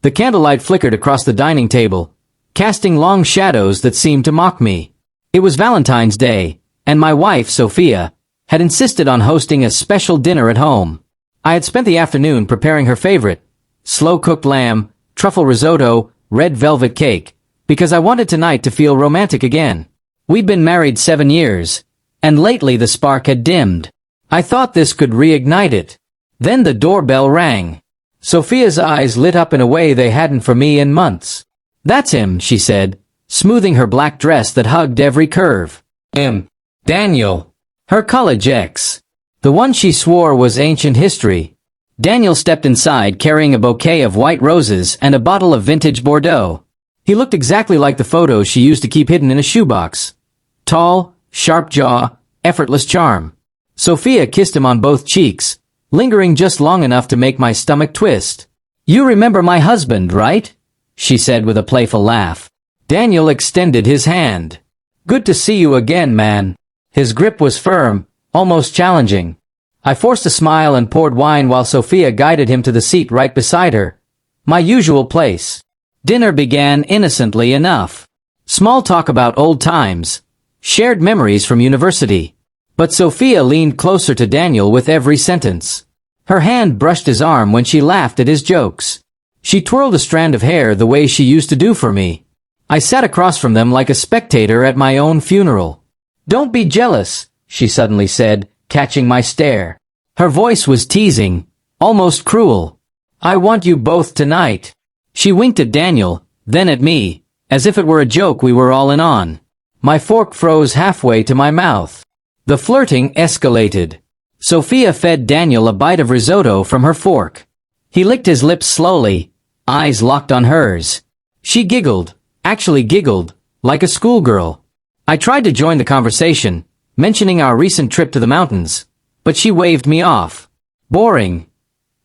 The candlelight flickered across the dining table, casting long shadows that seemed to mock me. It was Valentine's Day, and my wife, Sophia, had insisted on hosting a special dinner at home. I had spent the afternoon preparing her favorite, slow-cooked lamb, truffle risotto, red velvet cake, because I wanted tonight to feel romantic again. We'd been married 7 years, and lately the spark had dimmed. I thought this could reignite it. Then the doorbell rang. Sophia's eyes lit up in a way they hadn't for me in months. "That's him," she said, smoothing her black dress that hugged every curve. Daniel. Her college ex. The one she swore was ancient history. Daniel stepped inside carrying a bouquet of white roses and a bottle of vintage Bordeaux. He looked exactly like the photos she used to keep hidden in a shoebox. Tall, sharp jaw, effortless charm. Sophia kissed him on both cheeks, lingering just long enough to make my stomach twist. "You remember my husband, right?" she said with a playful laugh. Daniel extended his hand. "Good to see you again, man." His grip was firm, almost challenging. I forced a smile and poured wine while Sophia guided him to the seat right beside her. My usual place. Dinner began innocently enough. Small talk about old times. Shared memories from university. But Sophia leaned closer to Daniel with every sentence. Her hand brushed his arm when she laughed at his jokes. She twirled a strand of hair the way she used to do for me. I sat across from them like a spectator at my own funeral. "Don't be jealous," she suddenly said, catching my stare. Her voice was teasing, almost cruel. "I want you both tonight." She winked at Daniel, then at me, as if it were a joke we were all in on. My fork froze halfway to my mouth. The flirting escalated. Sophia fed Daniel a bite of risotto from her fork. He licked his lips slowly, eyes locked on hers. She giggled, actually giggled, like a schoolgirl. I tried to join the conversation, mentioning our recent trip to the mountains, but she waved me off. Boring.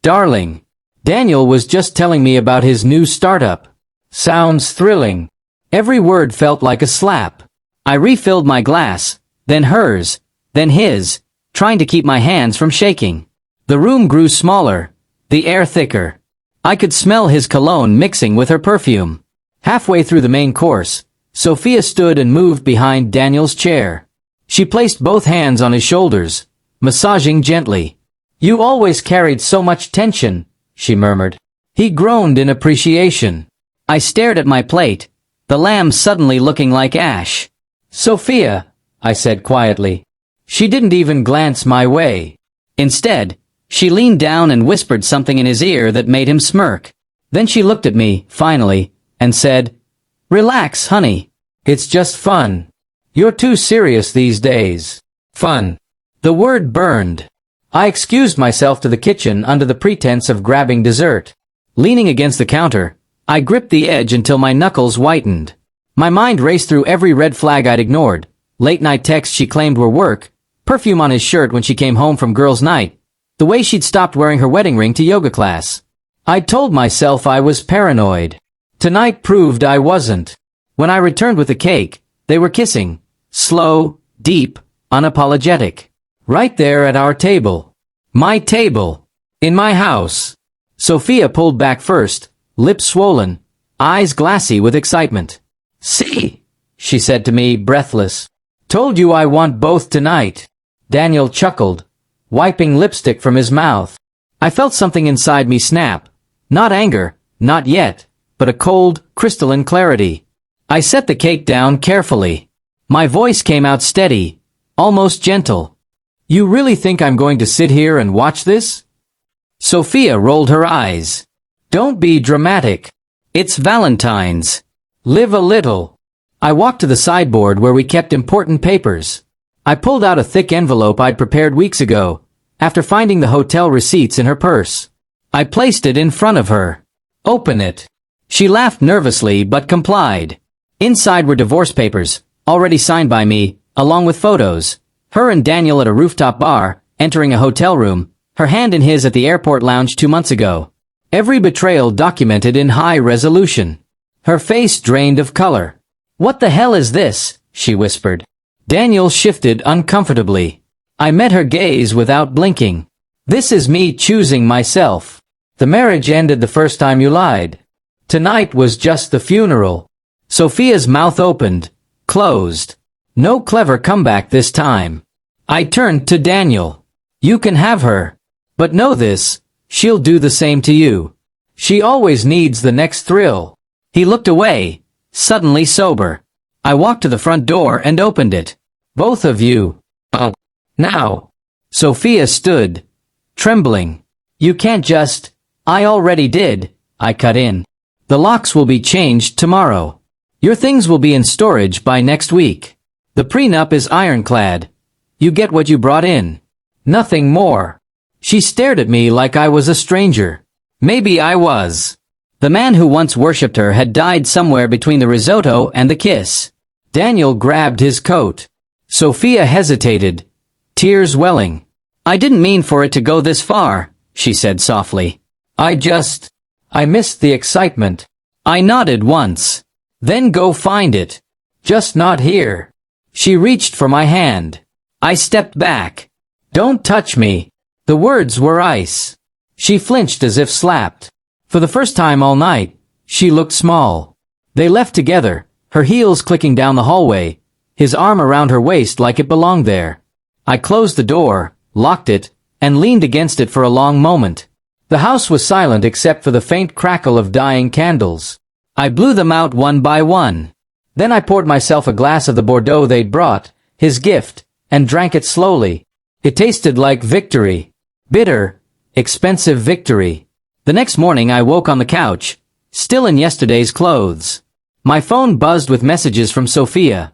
Darling. Daniel was just telling me about his new startup. Sounds thrilling. Every word felt like a slap. I refilled my glass, then hers, then his, trying to keep my hands from shaking. The room grew smaller, the air thicker. I could smell his cologne mixing with her perfume. Halfway through the main course, Sophia stood and moved behind Daniel's chair. She placed both hands on his shoulders, massaging gently. "You always carried so much tension," she murmured. He groaned in appreciation. I stared at my plate, the lamb suddenly looking like ash. "Sophia," I said quietly. She didn't even glance my way. Instead, she leaned down and whispered something in his ear that made him smirk. Then she looked at me, finally, and said, "Relax, honey. It's just fun. You're too serious these days." Fun. The word burned. I excused myself to the kitchen under the pretense of grabbing dessert. Leaning against the counter, I gripped the edge until my knuckles whitened. My mind raced through every red flag I'd ignored. Late-night texts she claimed were work, perfume on his shirt when she came home from girls' night, the way she'd stopped wearing her wedding ring to yoga class. I'd told myself I was paranoid. Tonight proved I wasn't. When I returned with the cake, they were kissing. Slow, deep, unapologetic. Right there at our table. My table. In my house. Sophia pulled back first, lips swollen, eyes glassy with excitement. "See," she said to me, breathless. "Told you I want both tonight." Daniel chuckled, wiping lipstick from his mouth. I felt something inside me snap. Not anger, not yet, but a cold, crystalline clarity. I set the cake down carefully. My voice came out steady, almost gentle. "You really think I'm going to sit here and watch this?" Sophia rolled her eyes. "Don't be dramatic. It's Valentine's. Live a little." I walked to the sideboard where we kept important papers. I pulled out a thick envelope I'd prepared weeks ago, after finding the hotel receipts in her purse. I placed it in front of her. "Open it." She laughed nervously but complied. Inside were divorce papers, already signed by me, along with photos. Her and Daniel at a rooftop bar, entering a hotel room, her hand in his at the airport lounge 2 months ago. Every betrayal documented in high resolution. Her face drained of color. "What the hell is this?" she whispered. Daniel shifted uncomfortably. I met her gaze without blinking. "This is me choosing myself. The marriage ended the first time you lied." Tonight was just the funeral. Sophia's mouth opened, closed. No clever comeback this time. I turned to Daniel. You can have her. But know this, she'll do the same to you. She always needs the next thrill. He looked away, suddenly sober. I walked to the front door and opened it. Both of you. Oh. Now. Sophia stood, trembling. You can't just. I already did, I cut in. The locks will be changed tomorrow. Your things will be in storage by next week. The prenup is ironclad. You get what you brought in. Nothing more. She stared at me like I was a stranger. Maybe I was. The man who once worshipped her had died somewhere between the risotto and the kiss. Daniel grabbed his coat. Sophia hesitated, tears welling. I didn't mean for it to go this far, she said softly. I missed the excitement. I nodded once. Then go find it. Just not here. She reached for my hand. I stepped back. Don't touch me. The words were ice. She flinched as if slapped. For the first time all night, she looked small. They left together, her heels clicking down the hallway, his arm around her waist like it belonged there. I closed the door, locked it, and leaned against it for a long moment. The house was silent except for the faint crackle of dying candles. I blew them out one by one. Then I poured myself a glass of the Bordeaux they'd brought, his gift, and drank it slowly. It tasted like victory. Bitter, expensive victory. The next morning I woke on the couch, still in yesterday's clothes. My phone buzzed with messages from Sophia.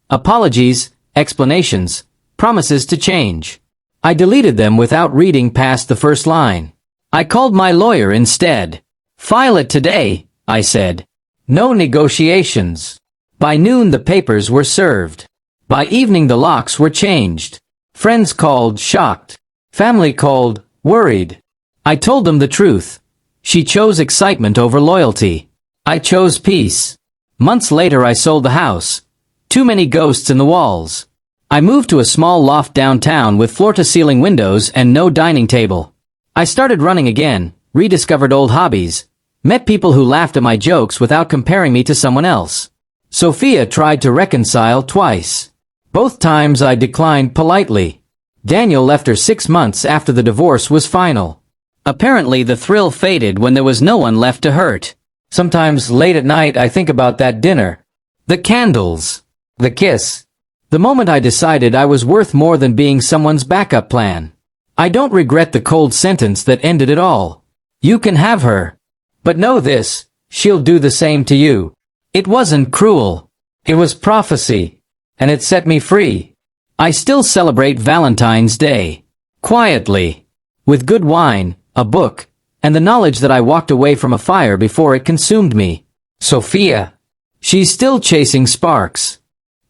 Apologies, explanations, promises to change. I deleted them without reading past the first line. I called my lawyer instead. File it today, I said. No negotiations. By noon the papers were served. By evening the locks were changed. Friends called, shocked. Family called, worried. I told them the truth. She chose excitement over loyalty. I chose peace. Months later I sold the house. Too many ghosts in the walls. I moved to a small loft downtown with floor-to-ceiling windows and no dining table. I started running again, rediscovered old hobbies, met people who laughed at my jokes without comparing me to someone else. Sophia tried to reconcile twice. Both times I declined politely. Daniel left her 6 months after the divorce was final. Apparently the thrill faded when there was no one left to hurt. Sometimes late at night I think about that dinner. The candles. The kiss. The moment I decided I was worth more than being someone's backup plan. I don't regret the cold sentence that ended it all. You can have her. But know this, she'll do the same to you. It wasn't cruel. It was prophecy. And it set me free. I still celebrate Valentine's Day. Quietly. With good wine, a book, and the knowledge that I walked away from a fire before it consumed me. Sophia. She's still chasing sparks.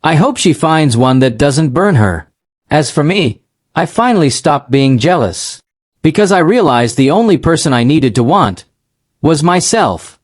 I hope she finds one that doesn't burn her. As for me, I finally stopped being jealous. Because I realized the only person I needed to want was myself.